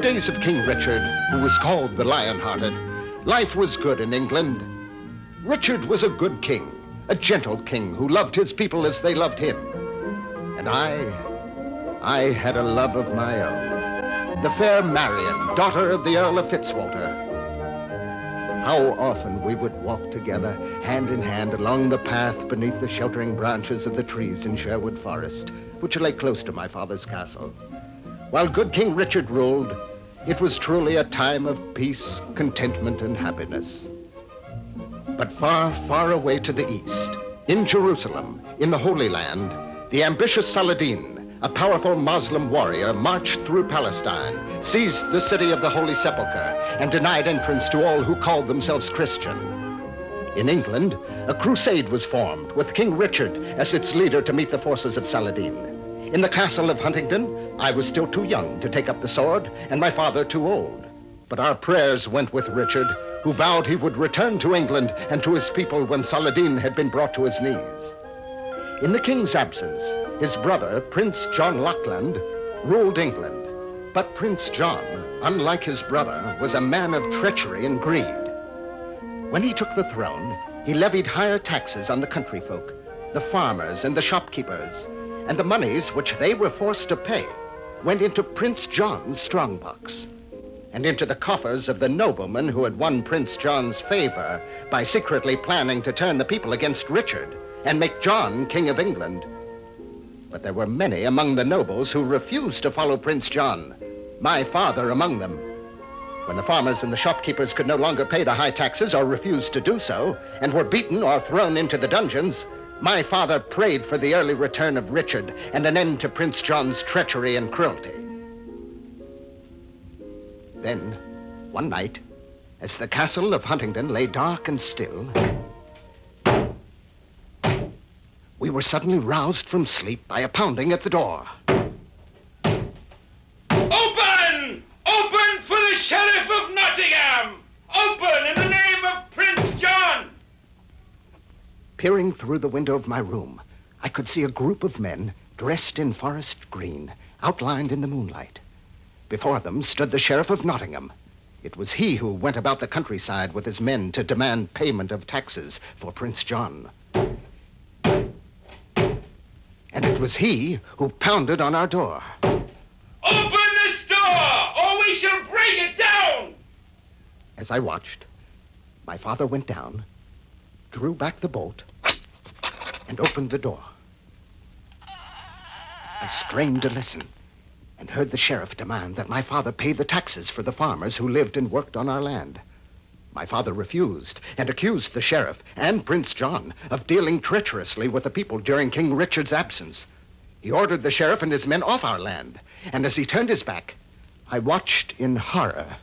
days of King Richard, who was called the Lion-Hearted, life was good in England. Richard was a good king, a gentle king who loved his people as they loved him. And I had a love of my own, the fair Marian, daughter of the Earl of Fitzwalter. How often we would walk together, hand in hand, along the path beneath the sheltering branches of the trees in Sherwood Forest, which lay close to my father's castle. While good King Richard ruled, it was truly a time of peace, contentment, and happiness. But far, far away to the east, in Jerusalem, in the Holy Land, the ambitious Saladin, a powerful Muslim warrior, marched through Palestine, seized the city of the Holy Sepulchre, and denied entrance to all who called themselves Christian. In England, a crusade was formed, with King Richard as its leader to meet the forces of Saladin. In the castle of Huntingdon, I was still too young to take up the sword, and my father too old. But our prayers went with Richard, who vowed he would return to England and to his people when Saladin had been brought to his knees. In the king's absence, his brother, Prince John Lackland, ruled England. But Prince John, unlike his brother, was a man of treachery and greed. When he took the throne, he levied higher taxes on the country folk, the farmers and the shopkeepers, and the monies which they were forced to pay went into Prince John's strongbox, and into the coffers of the noblemen who had won Prince John's favor by secretly planning to turn the people against Richard and make John King of England. But there were many among the nobles who refused to follow Prince John, my father among them. When the farmers and the shopkeepers could no longer pay the high taxes or refused to do so, and were beaten or thrown into the dungeons, my father prayed for the early return of Richard and an end to Prince John's treachery and cruelty. Then, one night, as the castle of Huntingdon lay dark and still, we were suddenly roused from sleep by a pounding at the door. Open! Open for the Sheriff of Nottingham! Open in the name of Prince John! Peering through the window of my room, I could see a group of men dressed in forest green, outlined in the moonlight. Before them stood the Sheriff of Nottingham. It was he who went about the countryside with his men to demand payment of taxes for Prince John. And it was he who pounded on our door. Open this door, or we shall break it down! As I watched, my father went down, drew back the bolt, and opened the door. I strained to listen and heard the sheriff demand that my father pay the taxes for the farmers who lived and worked on our land. My father refused and accused the sheriff and Prince John of dealing treacherously with the people during King Richard's absence. He ordered the sheriff and his men off our land, and as he turned his back, I watched in horror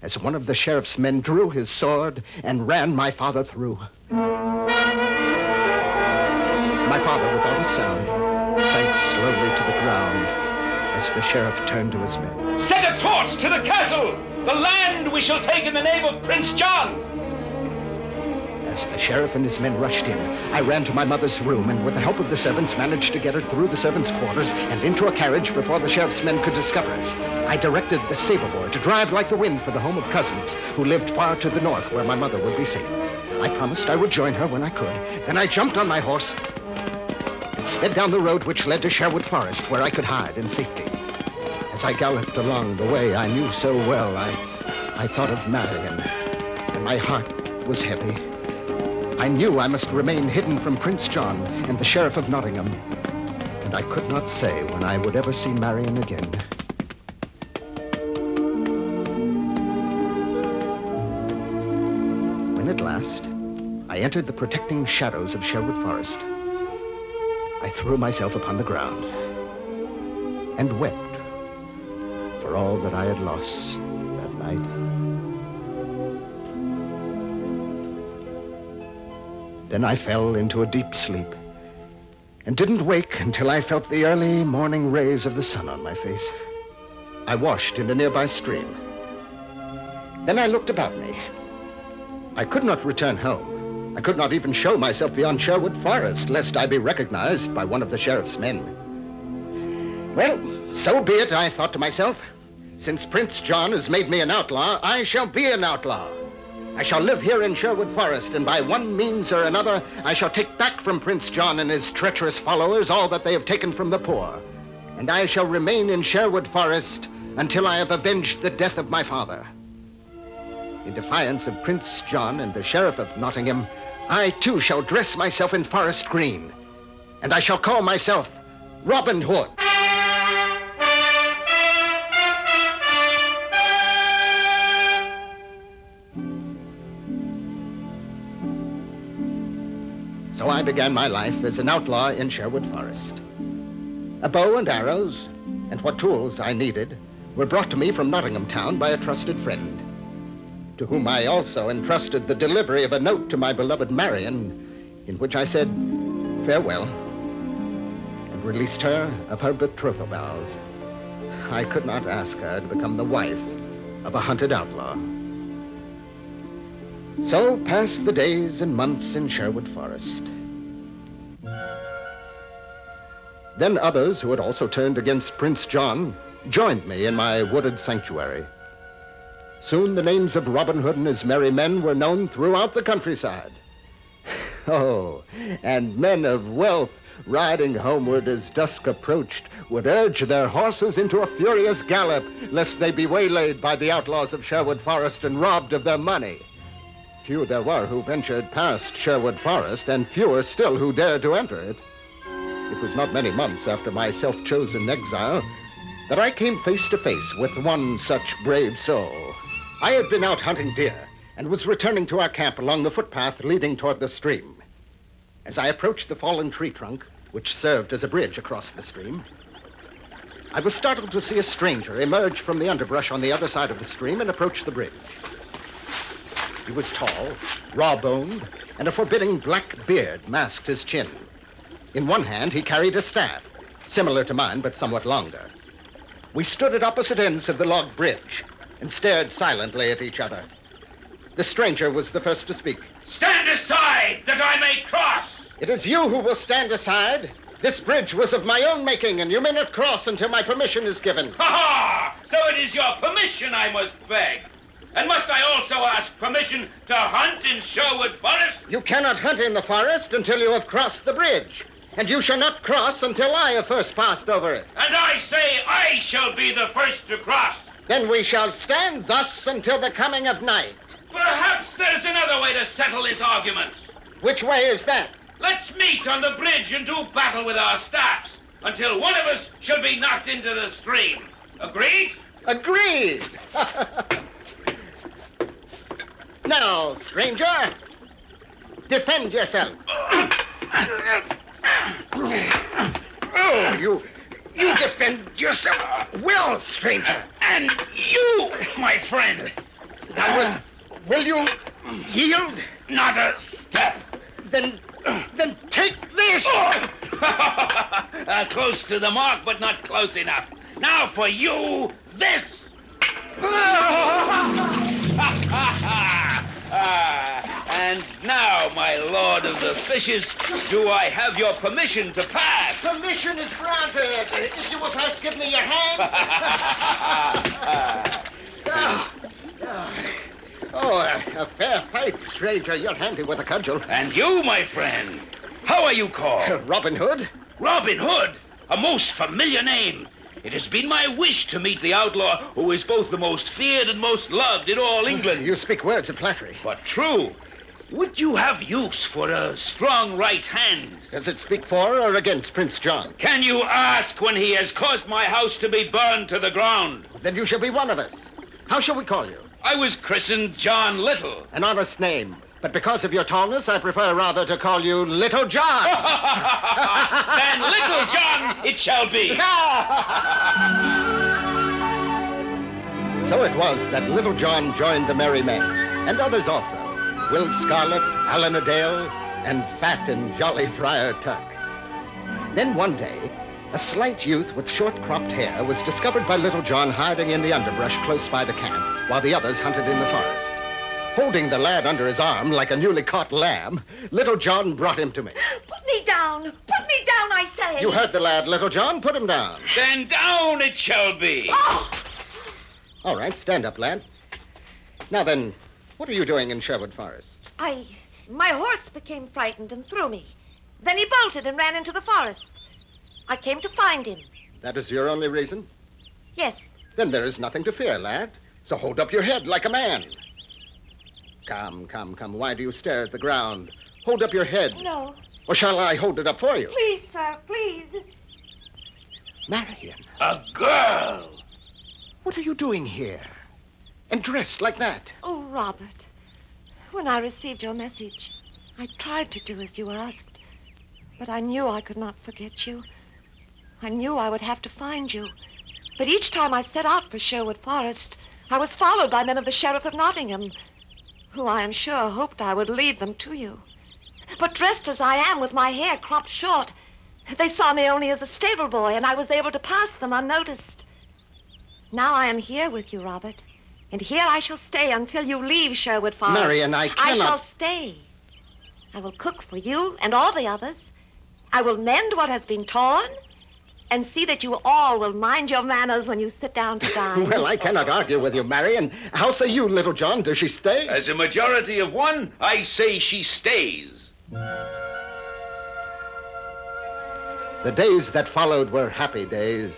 as one of the sheriff's men drew his sword and ran my father through. My father, without a sound, sank slowly to the ground as the sheriff turned to his men. Set a torch to the castle! The land we shall take in the name of Prince John! As the sheriff and his men rushed in, I ran to my mother's room and with the help of the servants managed to get her through the servants' quarters and into a carriage before the sheriff's men could discover us. I directed the stable boy to drive like the wind for the home of cousins who lived far to the north where my mother would be safe. I promised I would join her when I could. Then I jumped on my horse and sped down the road which led to Sherwood Forest where I could hide in safety. As I galloped along the way I knew so well, I thought of Marian, and my heart was heavy. I knew I must remain hidden from Prince John and the Sheriff of Nottingham, and I could not say when I would ever see Marian again. When at last I entered the protecting shadows of Sherwood Forest, I threw myself upon the ground and wept for all that I had lost that night. Then I fell into a deep sleep and didn't wake until I felt the early morning rays of the sun on my face. I washed in a nearby stream. Then I looked about me. I could not return home. I could not even show myself beyond Sherwood Forest, lest I be recognized by one of the sheriff's men. Well, so be it, I thought to myself. Since Prince John has made me an outlaw, I shall be an outlaw. I shall live here in Sherwood Forest, and by one means or another, I shall take back from Prince John and his treacherous followers all that they have taken from the poor. And I shall remain in Sherwood Forest until I have avenged the death of my father. In defiance of Prince John and the Sheriff of Nottingham, I too shall dress myself in forest green, and I shall call myself Robin Hood. So I began my life as an outlaw in Sherwood Forest. A bow and arrows, and what tools I needed, were brought to me from Nottingham town by a trusted friend, to whom I also entrusted the delivery of a note to my beloved Marian, in which I said farewell, and released her of her betrothal vows. I could not ask her to become the wife of a hunted outlaw. So passed the days and months in Sherwood Forest. Then others who had also turned against Prince John joined me in my wooded sanctuary. Soon the names of Robin Hood and his merry men were known throughout the countryside. Oh, and men of wealth, riding homeward as dusk approached, would urge their horses into a furious gallop, lest they be waylaid by the outlaws of Sherwood Forest and robbed of their money. Few there were who ventured past Sherwood Forest, and fewer still who dared to enter it. It was not many months after my self-chosen exile that I came face to face with one such brave soul. I had been out hunting deer and was returning to our camp along the footpath leading toward the stream. As I approached the fallen tree trunk, which served as a bridge across the stream, I was startled to see a stranger emerge from the underbrush on the other side of the stream and approach the bridge. He was tall, raw-boned, and a forbidding black beard masked his chin. In one hand, he carried a staff, similar to mine, but somewhat longer. We stood at opposite ends of the log bridge and stared silently at each other. The stranger was the first to speak. Stand aside, that I may cross! It is you who will stand aside. This bridge was of my own making, and you may not cross until my permission is given. Ha-ha! So it is your permission I must beg. And must I also ask permission to hunt in Sherwood Forest? You cannot hunt in the forest until you have crossed the bridge. And you shall not cross until I have first passed over it. And I say I shall be the first to cross. Then we shall stand thus until the coming of night. Perhaps there's another way to settle this argument. Which way is that? Let's meet on the bridge and do battle with our staffs until one of us shall be knocked into the stream. Agreed? Agreed! Now, stranger, defend yourself. Oh, you defend yourself well, stranger. And you, my friend. Now, will you yield? Not a step. Then take this. Close to the mark, but not close enough. Now for you, this. And now, my lord of the fishes, do I have your permission to pass? Permission is granted, if you will first give me your hand. A fair fight, stranger. You're handy with a cudgel. And you, my friend, how are you called? Robin Hood. Robin Hood? A most familiar name. It has been my wish to meet the outlaw who is both the most feared and most loved in all England. You speak words of flattery. But true. Would you have use for a strong right hand? Does it speak for or against Prince John? Can you ask when he has caused my house to be burned to the ground? Then you shall be one of us. How shall we call you? I was christened John Little. An honest name. But because of your tallness, I prefer rather to call you Little John. Then Little John it shall be. So it was that Little John joined the merry men, and others also. Will Scarlet, Alan Adale, and fat and jolly Friar Tuck. Then one day, a slight youth with short-cropped hair was discovered by Little John hiding in the underbrush close by the camp, while the others hunted in the forest. Holding the lad under his arm like a newly caught lamb, Little John brought him to me. Put me down! Put me down, I say! You heard the lad, Little John. Put him down. Then down it shall be. Oh! All right, stand up, lad. Now then, what are you doing in Sherwood Forest? My horse became frightened and threw me. Then he bolted and ran into the forest. I came to find him. That is your only reason? Yes. Then there is nothing to fear, lad. So hold up your head like a man. Come. Why do you stare at the ground? Hold up your head. No. Or shall I hold it up for you? Please, sir, please. Marian, A girl! what are you doing here? And dressed like that? Oh, Robert, when I received your message, I tried to do as you asked. But I knew I could not forget you. I knew I would have to find you. But each time I set out for Sherwood Forest, I was followed by men of the Sheriff of Nottingham, who I am sure hoped I would lead them to you. But dressed as I am, with my hair cropped short, they saw me only as a stable boy, and I was able to pass them unnoticed. Now I am here with you, Robert, and here I shall stay until you leave Sherwood Forest. Marian, I cannot... I shall stay. I will cook for you and all the others. I will mend what has been torn, and see that you all will mind your manners when you sit down to dine. Well, I cannot argue with you, Marian. How say you, Little John? Does she stay? As a majority of one, I say she stays. The days that followed were happy days.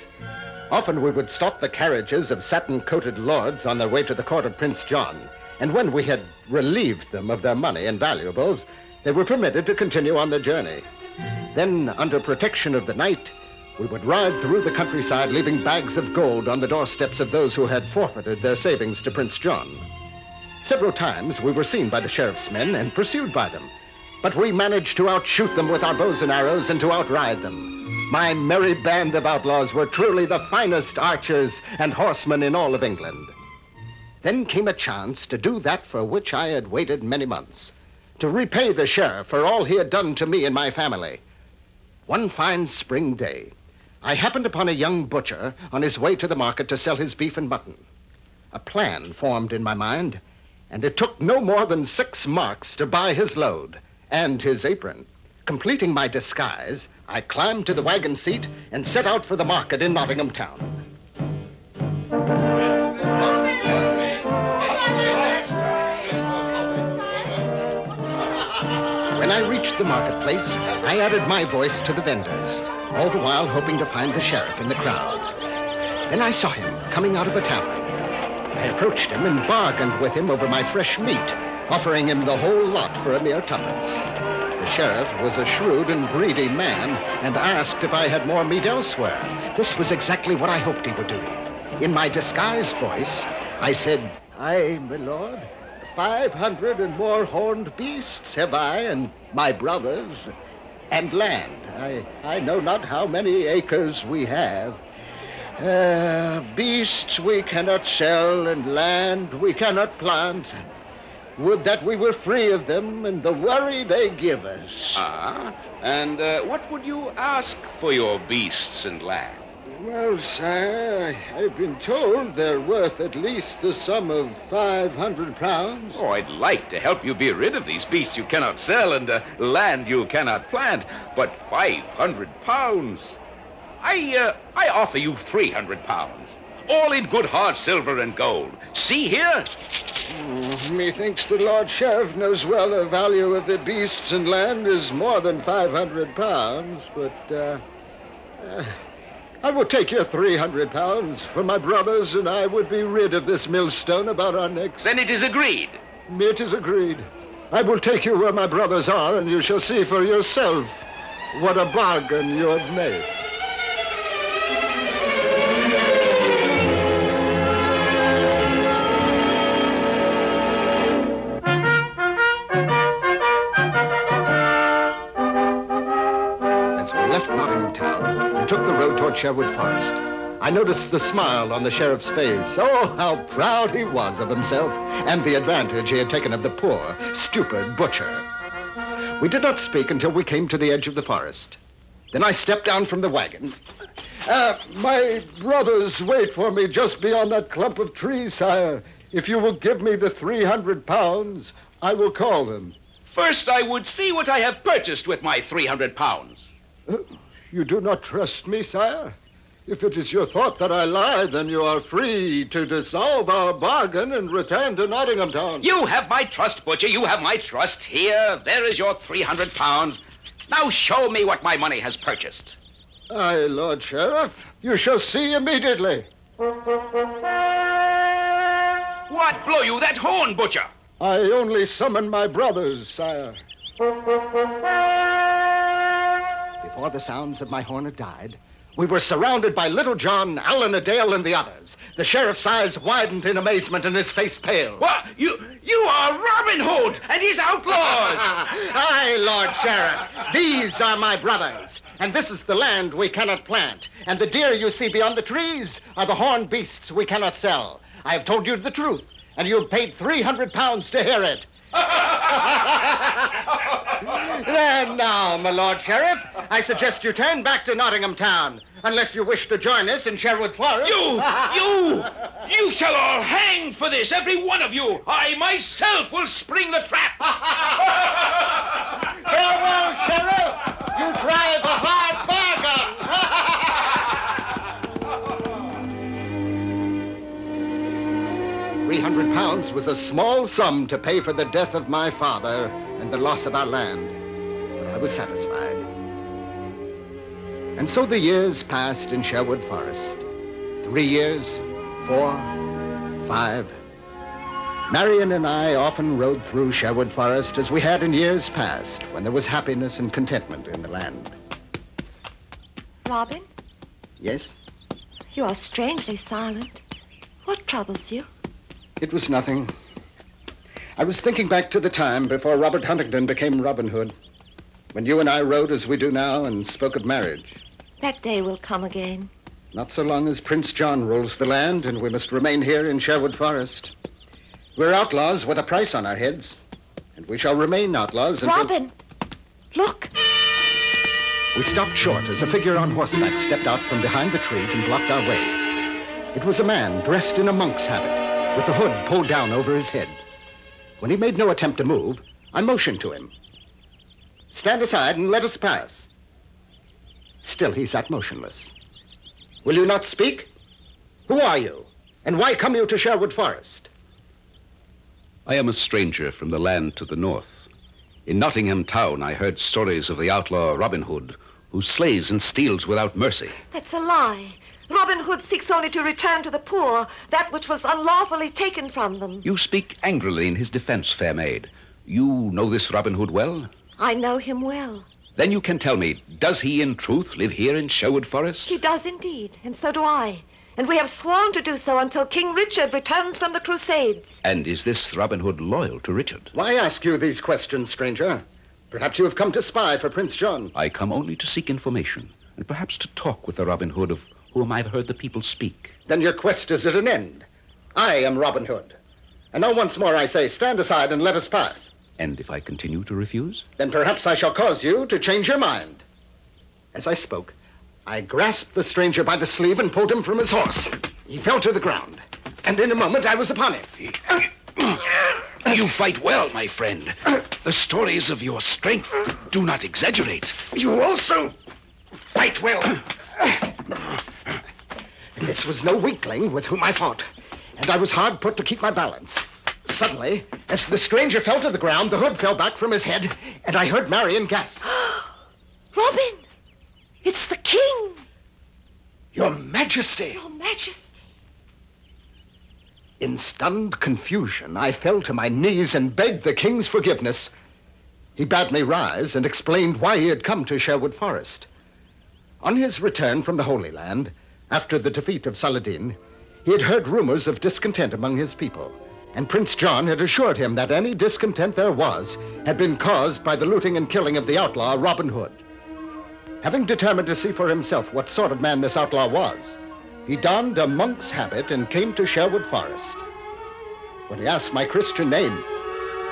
Often we would stop the carriages of satin-coated lords on their way to the court of Prince John, and when we had relieved them of their money and valuables, they were permitted to continue on their journey. Then, under protection of the night, we would ride through the countryside, leaving bags of gold on the doorsteps of those who had forfeited their savings to Prince John. Several times we were seen by the sheriff's men and pursued by them, but we managed to outshoot them with our bows and arrows and to outride them. My merry band of outlaws were truly the finest archers and horsemen in all of England. Then came a chance to do that for which I had waited many months, to repay the sheriff for all he had done to me and my family. One fine spring day, I happened upon a young butcher on his way to the market to sell his beef and mutton. A plan formed in my mind, and it took no more than 6 marks to buy his load and his apron. Completing my disguise, I climbed to the wagon seat and set out for the market in Nottingham town. When I reached the marketplace, I added my voice to the vendors, all the while hoping to find the sheriff in the crowd. Then I saw him coming out of a tavern. I approached him and bargained with him over my fresh meat, offering him the whole lot for a mere 2pence. The sheriff was a shrewd and greedy man and asked if I had more meat elsewhere. This was exactly what I hoped he would do. In my disguised voice, I said, "Aye, my lord, 500 and more horned beasts have I and my brothers, and land. I know not how many acres we have. Beasts we cannot sell, and land we cannot plant. Would that we were free of them and the worry they give us." And what would you ask for your beasts and land? Well, sire, I've been told they're worth at least the sum of 500 pounds. Oh, I'd like to help you be rid of these beasts you cannot sell and land you cannot plant, but 500 pounds? I offer you 300 pounds, all in good hard silver and gold. See here? Methinks the Lord Sheriff knows well the value of the beasts and land is more than 500 pounds, but I will take your 300 pounds, for my brothers and I would be rid of this millstone about our necks. Then it is agreed. It is agreed. I will take you where my brothers are, and you shall see for yourself what a bargain you have made. Left Nottingham town and took the road toward Sherwood Forest. I noticed the smile on the sheriff's face. Oh, how proud he was of himself and the advantage he had taken of the poor, stupid butcher. We did not speak until we came to the edge of the forest. Then I stepped down from the wagon. My brothers wait for me just beyond that clump of trees, sire. If you will give me the 300 pounds, I will call them. First, I would see what I have purchased with my 300 pounds. You do not trust me, sire? If it is your thought that I lie, then you are free to dissolve our bargain and return to Nottingham Town. You have my trust, Butcher. You have my trust. Here, there is your 300 pounds. Now show me what my money has purchased. Aye, Lord Sheriff. You shall see immediately. What blow you that horn, Butcher? I only summon my brothers, sire. Before the sounds of my horn had died, we were surrounded by Little John, Allen a Dale, and the others. The sheriff's eyes widened in amazement and his face paled. What? You are Robin Hood and his outlaws! Aye, Lord Sheriff. These are my brothers. And this is the land we cannot plant. And the deer you see beyond the trees are the horned beasts we cannot sell. I have told you the truth, and you have paid 300 pounds to hear it. There now, my Lord Sheriff, I suggest you turn back to Nottingham Town, unless you wish to join us in Sherwood Forest. You shall all hang for this, every one of you. I myself will spring the trap. Farewell, Sheriff. You drive a hard bargain. 300 pounds was a small sum to pay for the death of my father and the loss of our land, but I was satisfied. And so the years passed in Sherwood Forest. 3 years, 4, 5. Marian and I often rode through Sherwood Forest as we had in years past, when there was happiness and contentment in the land. Robin, Yes? you are strangely silent. What troubles you? It was nothing. I was thinking back to the time before Robert Huntington became Robin Hood, when you and I rode as we do now and spoke of marriage. That day will come again. Not so long as Prince John rules the land, and we must remain here in Sherwood Forest. We're outlaws with a price on our heads, and we shall remain outlaws until... Robin, look. We stopped short as a figure on horseback stepped out from behind the trees and blocked our way. It was a man dressed in a monk's habit, with the hood pulled down over his head. When he made no attempt to move, I motioned to him. Stand aside and let us pass. Still he sat motionless. Will you not speak? Who are you? And why come you to Sherwood Forest? I am a stranger from the land to the north. In Nottingham Town, I heard stories of the outlaw Robin Hood, who slays and steals without mercy. That's a lie. Robin Hood seeks only to return to the poor that which was unlawfully taken from them. You speak angrily in his defense, fair maid. You know this Robin Hood well? I know him well. Then you can tell me, does he in truth live here in Sherwood Forest? He does indeed, and so do I. And we have sworn to do so until King Richard returns from the Crusades. And is this Robin Hood loyal to Richard? Why ask you these questions, stranger? Perhaps you have come to spy for Prince John. I come only to seek information, and perhaps to talk with the Robin Hood of whom I've heard the people speak. Then your quest is at an end. I am Robin Hood. And now once more I say, stand aside and let us pass. And if I continue to refuse? Then perhaps I shall cause you to change your mind. As I spoke, I grasped the stranger by the sleeve and pulled him from his horse. He fell to the ground, and in a moment I was upon him. You fight well, my friend. The stories of your strength do not exaggerate. You also fight well. This was no weakling with whom I fought, and I was hard put to keep my balance. Suddenly, as the stranger fell to the ground, the hood fell back from his head, and I heard Marian gasp. Robin, it's the king. Your Majesty! Your Majesty. In stunned confusion, I fell to my knees and begged the king's forgiveness. He bade me rise and explained why he had come to Sherwood Forest. On his return from the Holy Land, after the defeat of Saladin, he had heard rumors of discontent among his people, and Prince John had assured him that any discontent there was had been caused by the looting and killing of the outlaw Robin Hood. Having determined to see for himself what sort of man this outlaw was, he donned a monk's habit and came to Sherwood Forest. When he asked my Christian name,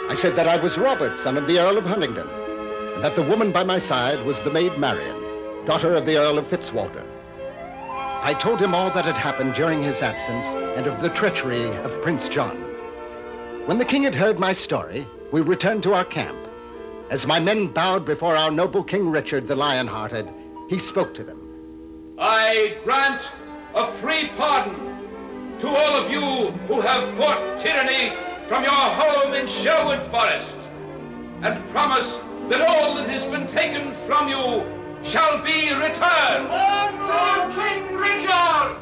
I said that I was Robert, son of the Earl of Huntingdon, and that the woman by my side was the maid Marian, daughter of the Earl of Fitzwalter. I told him all that had happened during his absence and of the treachery of Prince John. When the king had heard my story, we returned to our camp. As my men bowed before our noble King Richard the Lion-Hearted, he spoke to them. I grant a free pardon to all of you who have fought tyranny from your home in Sherwood Forest, and promise that all that has been taken from you shall be returned. For King Richard!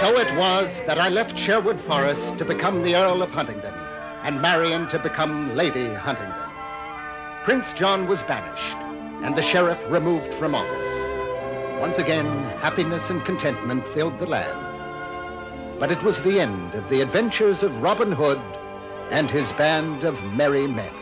So it was that I left Sherwood Forest to become the Earl of Huntingdon, and Marian to become Lady Huntingdon. Prince John was banished, and the sheriff removed from office. Once again, happiness and contentment filled the land. But it was the end of the adventures of Robin Hood and his band of merry men.